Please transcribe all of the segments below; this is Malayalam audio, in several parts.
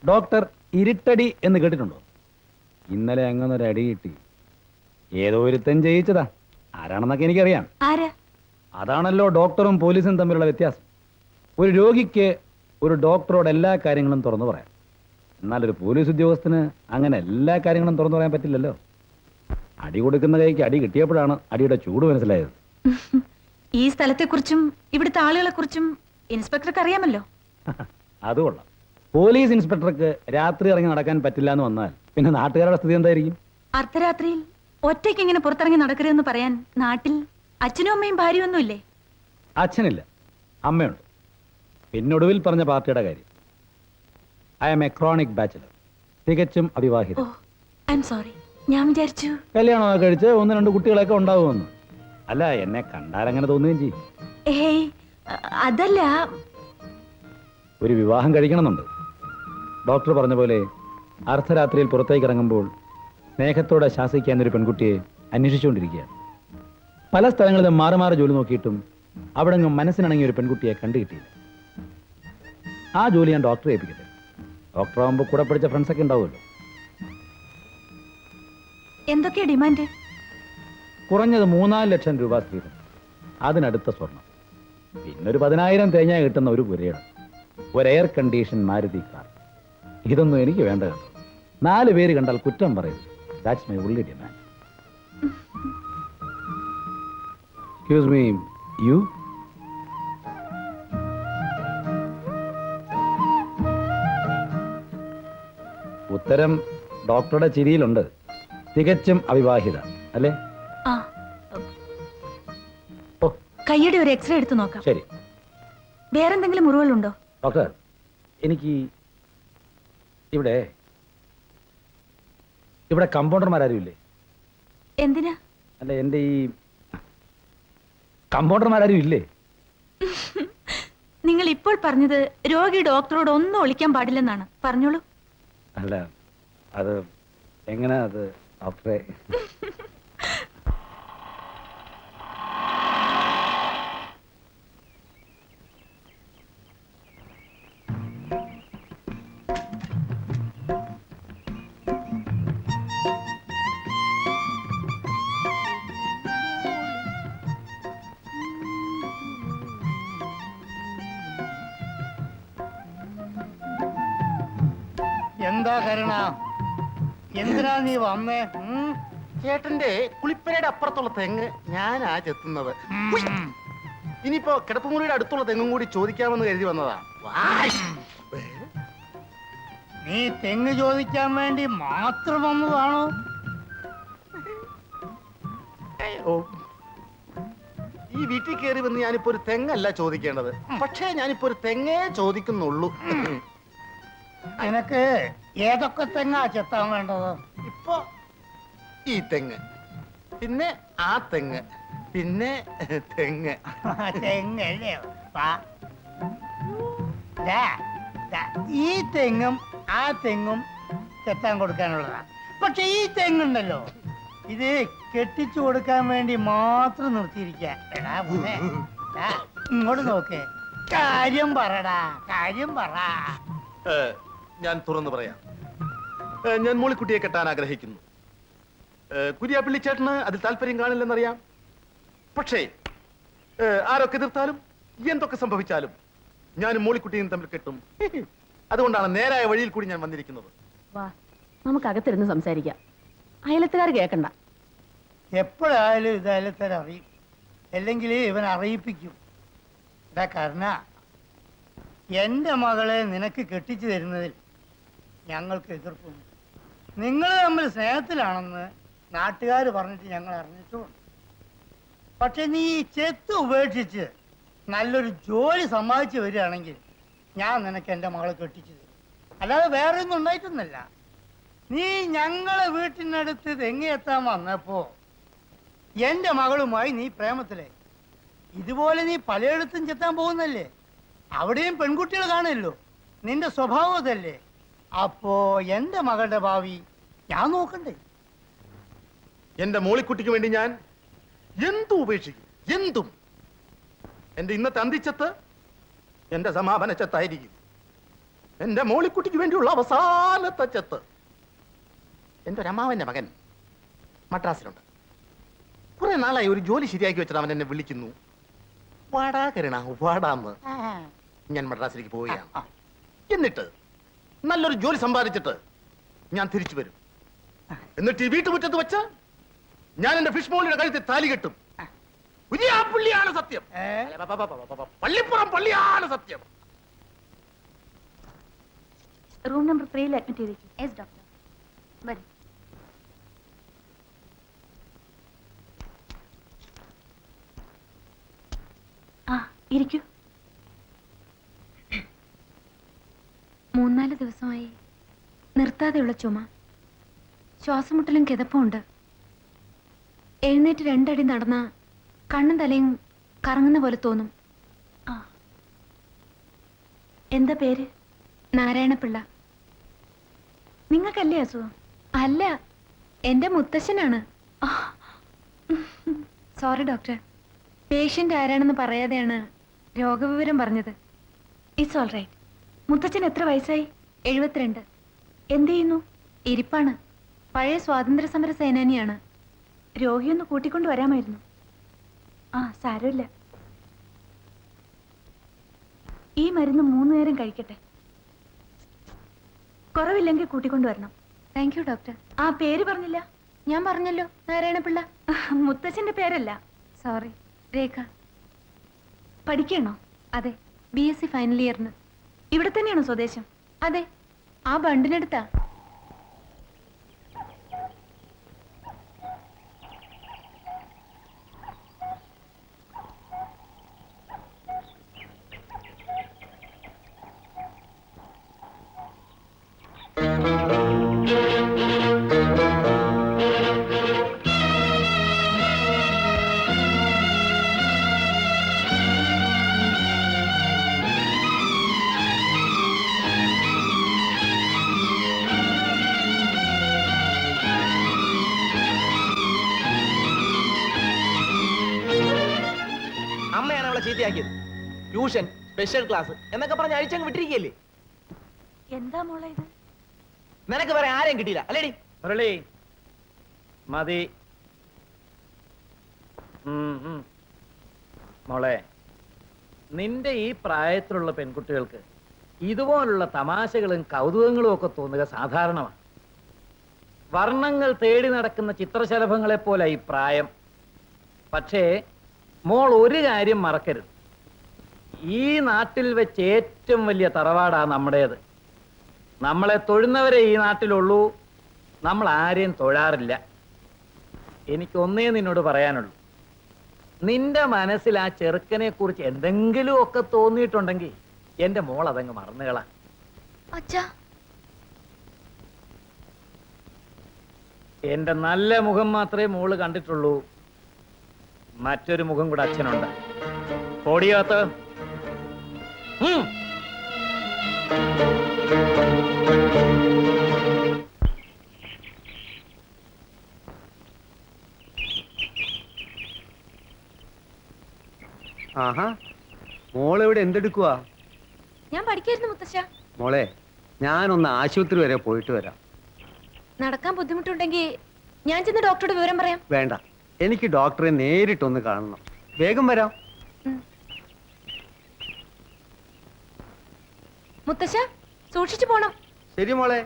ഡോക്ടർ ഇരുട്ടടി എന്ന് കേട്ടിട്ടുണ്ടോ? ഇന്നലെ അങ്ങനെ ഒരു അടി കിട്ടി. ഏതോ ഒരുത്തൻ ജയിച്ചതാ. ആരാണെന്നൊക്കെ എനിക്കറിയാം. അതാണല്ലോ ഡോക്ടറും പോലീസും തമ്മിലുള്ള വ്യത്യാസം. ഒരു രോഗിക്ക് ഒരു ഡോക്ടറോട് എല്ലാ കാര്യങ്ങളും തുറന്നു പറയാം. എന്നാൽ ഒരു പോലീസ് ഉദ്യോഗസ്ഥന് അങ്ങനെ എല്ലാ കാര്യങ്ങളും തുറന്നു പറയാൻ പറ്റില്ലല്ലോ. അടി കൊടുക്കുന്ന കൈക്ക് അടി കിട്ടിയപ്പോഴാണ് അടിയുടെ ചൂട് മനസ്സിലായത്. ഈ സ്ഥലത്തെക്കുറിച്ചും ഇവിടുത്തെ ആളുകളെ കുറിച്ചും ഇൻസ്പെക്ടർക്ക് അറിയാമല്ലോ. അതുകൊള്ളാം. പോലീസ് ഇൻസ്പെക്ടർക്ക് രാത്രി ഇറങ്ങി നടക്കാൻ പറ്റില്ല എന്ന് വന്നാൽ പിന്നെ നാട്ടുകാരുടെ സ്ഥിതി എന്തായിരിക്കും? അർദ്ധരാത്രിയിൽ ഒറ്റയ്ക്ക് ഇങ്ങനെ പുറത്തിറങ്ങി നടക്കരുതെന്ന് പറയാൻ നാട്ടിൽ അച്ഛനും അമ്മയും ഭാര്യയൊന്നും ഇല്ലേ? അച്ഛനില്ല, അമ്മയുണ്ട്. പിന്നൊടുവിൽ പറഞ്ഞ പാർട്ടിയുടെ കാര്യം. I am a chronic bachelor, തികച്ചും അവിവാഹിത. സോറി, ഞാൻ വിചാരിച്ചു കല്യാണമൊക്കെ കഴിച്ച് 1-2 കുട്ടികളൊക്കെ ഉണ്ടാവുമെന്ന്. അല്ല, എന്നെ കണ്ടാൽ അങ്ങനെ തോന്നുകയും ചെയ്യും. ഏയ് അതല്ല, ഒരു വിവാഹം കഴിക്കണമെന്നുണ്ട്. ഡോക്ടർ പറഞ്ഞ പോലെ അർദ്ധരാത്രിയിൽ പുറത്തേക്ക് ഇറങ്ങുമ്പോൾ സ്നേഹത്തോടെ ശാസിക്കാൻ ഒരു പെൺകുട്ടിയെ അന്വേഷിച്ചുകൊണ്ടിരിക്കുകയാണ്. പല സ്ഥലങ്ങളിലും മാറി മാറി ജോലി നോക്കിയിട്ടും അവിടെ മനസ്സിനിണങ്ങിയ ഒരു പെൺകുട്ടിയെ കണ്ടുകിട്ടിയില്ല. ആ ജോലി ഞാൻ ഡോക്ടറെ ഏൽപ്പിക്കട്ടെ. ഡോക്ടറാകുമ്പോൾ കൂടെ പഠിച്ച ഫ്രണ്ട്സൊക്കെ ഉണ്ടാവുമല്ലോ. എന്തൊക്കെയാ ഡിമാൻഡ്? കുറഞ്ഞത് 3-4 ലക്ഷം രൂപ സ്ത്രീധനം, അതിനടുത്ത സ്വർണം, പിന്നൊരു 10,000 തേങ്ങ കിട്ടുന്ന ഒരു പുരയിടം, ഒരു എയർ കണ്ടീഷൻ മാരുതി കാർ. ഇതൊന്നും എനിക്ക് വേണ്ട കേട്ടോ. 4 പേര് കണ്ടാൽ കുറ്റം പറയരുത്. That's my only demand. Excuse me, you? ഉത്തരം ഡോക്ടറുടെ ചിരിയിലുണ്ട്. തികച്ചും അവിവാഹിത അല്ലേ? കൈയുടെ ഒരു എക്സ്റേ എടുത്ത് നോക്കാം. ശരി. വേറെന്തെങ്കിലും മുറിവുകളുണ്ടോ? ഡോക്ടർ, എനിക്ക് ഇവിടെ കമ്പൗണ്ടർമാരും ഇല്ലേ? എന്തിനാ? അല്ല, എന്റെ ഈ കമ്പൗണ്ടർമാരും ഇല്ലേ? നിങ്ങൾ ഇപ്പോൾ പറഞ്ഞത് രോഗി ഡോക്ടറോട് ഒന്നും ഒളിക്കാൻ പാടില്ലെന്നാണ്. പറഞ്ഞോളൂ. അല്ല, അത് എങ്ങനെ? അത് ഡോക്ടറെ, എന്താ കരുണ, എന്തിനാ നീ വന്നേ? ചേട്ടന്റെ കുളിപ്പരയുടെ അപ്പുറത്തുള്ള തെങ്ങ് ഞാനാ ചെത്തുന്നത്. ഇനിയിപ്പോ കിടപ്പുമുറിയുടെ അടുത്തുള്ള തെങ്ങും കൂടി ചോദിക്കാമെന്ന് കരുതി വന്നതാ. നീ തെങ്ങ് ചോദിക്കാൻ വേണ്ടി മാത്രം വന്നതാണോ? ഈ വീട്ടിൽ കയറി വന്ന് ഞാനിപ്പോ ഒരു തെങ്ങല്ല ചോദിക്കേണ്ടത്, പക്ഷേ ഞാനിപ്പോ ഒരു തെങ്ങേ ചോദിക്കുന്നുള്ളൂ. നിനക്ക് ഏതൊക്കെ തെങ്ങാ ചെത്താൻ വേണ്ടത്? ഇപ്പൊ ഈ തെങ്ങ്, പിന്നെ ആ തെങ്ങ്, പിന്നെ തെങ്ങ്. തെങ്ങല്ലേ? ഈ തെങ്ങും ആ തെങ്ങും ചെത്താൻ കൊടുക്കാനുള്ളതാ. പക്ഷെ ഈ തെങ്ങുണ്ടല്ലോ, ഇത് കെട്ടിച്ചു കൊടുക്കാൻ വേണ്ടി മാത്രം നിർത്തിയിരിക്കാ. എടാ മോനെ, ഇങ്ങോട്ട് നോക്കേ, കാര്യം പറടാ, കാര്യം പറ. ഞാൻ തുറന്നു പറയാം. ഞാൻ മോളിക്കുട്ടിയെ കെട്ടാൻ ആഗ്രഹിക്കുന്നു. കുര്യാപ്പിള്ളി ചേട്ടന് അതിൽ താല്പര്യം കാണില്ലെന്നറിയാം. പക്ഷേ ആരൊക്കെ എതിർത്താലും എന്തൊക്കെ സംഭവിച്ചാലും ഞാനും മോളിക്കുട്ടിയും തമ്മിൽ കെട്ടും. അതുകൊണ്ടാണ് നേരായ വഴിയിൽ കൂടി ഞാൻ വന്നിരിക്കുന്നത്. വാ, നമുക്ക് അകത്തിരുന്ന് സംസാരിക്കാം. അയലത്തുകാർ കേൾക്കണ്ട. എപ്പോഴായാലും ഇത് അയലത്തുകാരറിയും, അല്ലെങ്കിൽ ഇവൻ അറിയിപ്പിക്കും. കാരണം എന്റെ മകളെ നിനക്ക് കെട്ടിച്ചു തരുന്നതിൽ ഞങ്ങൾക്ക് എതിർപ്പുണ്ട്. നിങ്ങൾ തമ്മിൽ സ്നേഹത്തിലാണെന്ന് നാട്ടുകാർ പറഞ്ഞിട്ട് ഞങ്ങൾ അറിഞ്ഞിട്ടുമുണ്ട്. പക്ഷെ നീ ഈ ചെത്ത് ഉപേക്ഷിച്ച് നല്ലൊരു ജോലി സമ്പാദിച്ചു വരികയാണെങ്കിൽ ഞാൻ നിനക്ക് എൻ്റെ മകളെ കെട്ടിച്ചു തരും. അല്ലാതെ വേറെ ഒന്നും ഉണ്ടായിട്ടൊന്നുമല്ല. നീ ഞങ്ങളെ വീട്ടിനടുത്ത് തെങ്ങെത്താൻ വന്നപ്പോ എൻ്റെ മകളുമായി നീ പ്രേമത്തിലെ. ഇതുപോലെ നീ പലയിടത്തും ചെത്താൻ പോകുന്നല്ലേ, അവിടെയും പെൺകുട്ടികൾ കാണുമല്ലോ. നിന്റെ സ്വഭാവം അതല്ലേ. അപ്പോ എൻ്റെ മകളുടെ ഭാവി ഞാൻ നോക്കണ്ടേ? എന്റെ മോളിക്കുട്ടിക്ക് വേണ്ടി ഞാൻ എന്തും ഉപേക്ഷിക്കും, എന്തും. എന്റെ ഇന്നത്തെ അന്തിച്ചത്ത് എന്റെ സമാപന ചത്തായിരിക്കും. എന്റെ മോളിക്കുട്ടിക്ക് വേണ്ടിയുള്ള അവസാനത്തെ ചെത്ത്. എന്റെ ഒരു അമ്മാവന്റെ മകൻ മദ്രാസിലുണ്ട്. കുറെ നാളായി ഒരു ജോലി ശരിയാക്കി വെച്ചിട്ട് അവൻ എന്നെ വിളിക്കുന്നു. വാടാ കരുണ വാടാന്ന്. ഞാൻ മദ്രാസിലേക്ക് പോവുകയാണ്. എന്നിട്ട് നല്ലൊരു ജോലി സമ്പാദിച്ചിട്ട് ഞാൻ തിരിച്ചു വരും. എന്നിട്ട് ഈ വീട്ടുമുറ്റത്ത് വെച്ച് ഞാൻ എന്റെ ഫിഷ് മോളിയുടെ കഴുത്തിൽ താലി കെട്ടും. പുള്ളിയാണ് സത്യം. പള്ളിപ്പുറം പള്ളിയാണ് സത്യം. റൂം നമ്പർ 3 അഡ്മിറ്റ് ചെയ്തേക്കും. Yes doctor. വരും. ആ ഇരിക്കൂ. 3-4 ദിവസമായി നിർത്താതെയുള്ള ചുമ, ശ്വാസമുട്ടലും കിതപ്പുണ്ട്. എഴുന്നേറ്റ് 2 അടി നടന്ന കണ്ണും തലയും കറങ്ങുന്ന പോലെ തോന്നും. ആ എന്താ പേര്? നാരായണപിള്ള. നിങ്ങൾക്കല്ലേ അസുഖം? അല്ല, എന്റെ മുത്തശ്ശനാണ്. സോറി ഡോക്ടർ, പേഷ്യന്റ് ആരാണെന്ന് പറയാതെയാണ് രോഗവിവരം പറഞ്ഞത്. It's all right. മുത്തച്ഛൻ എത്ര വയസ്സായി? 72. എന്ത് ചെയ്യുന്നു? ഇരിപ്പാണ്. പഴയ സ്വാതന്ത്ര്യ സമര സേനാനിയാണ്. രോഗിയൊന്ന് കൂട്ടിക്കൊണ്ട് വരാമായിരുന്നു. ആ സാരമില്ല. ഈ മരുന്ന് 3 നേരം കഴിക്കട്ടെ. കുറവില്ലെങ്കിൽ കൂട്ടിക്കൊണ്ടുവരണം. Thank you doctor. ആ പേര് പറഞ്ഞില്ല. ഞാൻ പറഞ്ഞല്ലോ, നാരായണപിള്ള. മുത്തച്ഛന്റെ പേരല്ല. സോറി. രേഖ. പഠിക്കണോ? അതെ, BSc ഫൈനൽ ഇയറിന്. ഇവിടെ തന്നെയാണോ സ്വദേശം? അതെ, ആ ബണ്ടിനടുത്താ. അമ്മയാണ് അവളെ ചീത്തയാക്കിയത്. ട്യൂഷൻ, സ്പെഷ്യൽ ക്ലാസ് എന്നൊക്കെ പറഞ്ഞ് അഴിച്ചങ്ങ് വിട്ടിരിക്കുകയല്ലേ. എന്താ മോളെ ഇത്? നിനക്ക് വേറെ ആരെയും കിട്ടിയില്ല അല്ലേടി? മുരളി മതി. മോളെ, നിന്റെ ഈ പ്രായത്തിലുള്ള പെൺകുട്ടികൾക്ക് ഇതുപോലുള്ള തമാശകളും കൗതുകങ്ങളും ഒക്കെ തോന്നുക സാധാരണമാണ്. വർണ്ണങ്ങൾ തേടി നടക്കുന്ന ചിത്രശലഭങ്ങളെ പോലെ ഈ പ്രായം. പക്ഷേ മോൾ ഒരു കാര്യം മറക്കരുത്, ഈ നാട്ടിൽ വെച്ച് ഏറ്റവും വലിയ തറവാടാ നമ്മുടേത്. നമ്മളെ തൊഴുന്നവരെ ഈ നാട്ടിലുള്ളൂ, നമ്മൾ ആരെയും തൊഴാറില്ല. എനിക്കൊന്നേ നിന്നോട് പറയാനുള്ളൂ, നിന്റെ മനസ്സിൽ ആ ചെറുക്കനെ കുറിച്ച് എന്തെങ്കിലും ഒക്കെ തോന്നിയിട്ടുണ്ടെങ്കിൽ എന്റെ മോൾ അതങ്ങ് മറന്നുകളാ. അച്ഛാ, എന്റെ നല്ല മുഖം മാത്രമേ മോള് കണ്ടിട്ടുള്ളൂ, മറ്റൊരു മുഖം കൂടെ അച്ഛനുണ്ട്. പൊടിയാത്ത ആഹാ, മോളെവിടെ എന്തെടുക്കുവാ? ഞാൻ പഠിക്കായിരുന്നു മുത്തശ്ശ. മോളെ, ഞാനൊന്ന് ആശുപത്രി വരെ പോയിട്ട് വരാം. നടക്കാൻ ബുദ്ധിമുട്ടുണ്ടെങ്കിൽ ഞാൻ ചെന്ന് ഡോക്ടറോട് വിവരം പറയാം. വേണ്ട, എനിക്ക് ഡോക്ടറെ നേരിട്ടൊന്ന് കാണണം. വേഗം വരാം. മുത്തശ്ശ, സൂക്ഷിച്ചു പോണം. ശരി മോളെ.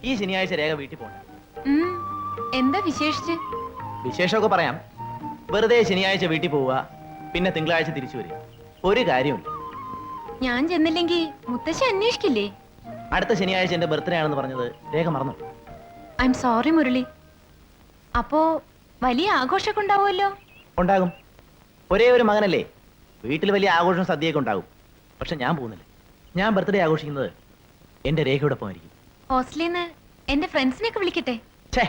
ഈ ശനിയാഴ്ച രേഖ വീട്ടിൽ പോകണം. എന്താ വിശേഷിച്ച്? വിശേഷമൊക്കെ പറയാം. വെറുതെ ശനിയാഴ്ച വീട്ടിൽ പോവുക, പിന്നെ തിങ്കളാഴ്ച തിരിച്ചു വരിക. ഒരു കാര്യമില്ല. ഞാൻ ചെന്നില്ലെങ്കിൽ മുത്തശ്ശി അന്വേഷിക്കില്ലേ? അടുത്ത ശനിയാഴ്ച എന്റെ ബർത്ത്ഡേ ആണെന്ന് പറഞ്ഞത് രേഖ മറന്നു. I am sorry Murali. അപ്പോ വലിയ ആഘോഷമൊക്കെ ഉണ്ടാവുമല്ലോ? ഉണ്ടാകും. ഒരേ ഒരു മകനല്ലേ, വീട്ടിൽ വലിയ ആഘോഷം സദ്യയൊക്കെ ഉണ്ടാകും. പക്ഷെ ഞാൻ പോകുന്നില്ല. ഞാൻ ബർത്ത്ഡേ ആഘോഷിക്കുന്നത് എന്റെ രേഖയോടൊപ്പം ആയിരിക്കും. ഹോസ്റ്റലിൽ നിന്ന് എന്റെ ഫ്രണ്ട്സിനെയൊക്കെ വിളിക്കട്ടെ? ഛേ,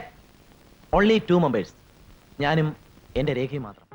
ഓൺലി 2 മെമ്പേഴ്സ്, ഞാനും എന്റെ രേഖയും മാത്രം.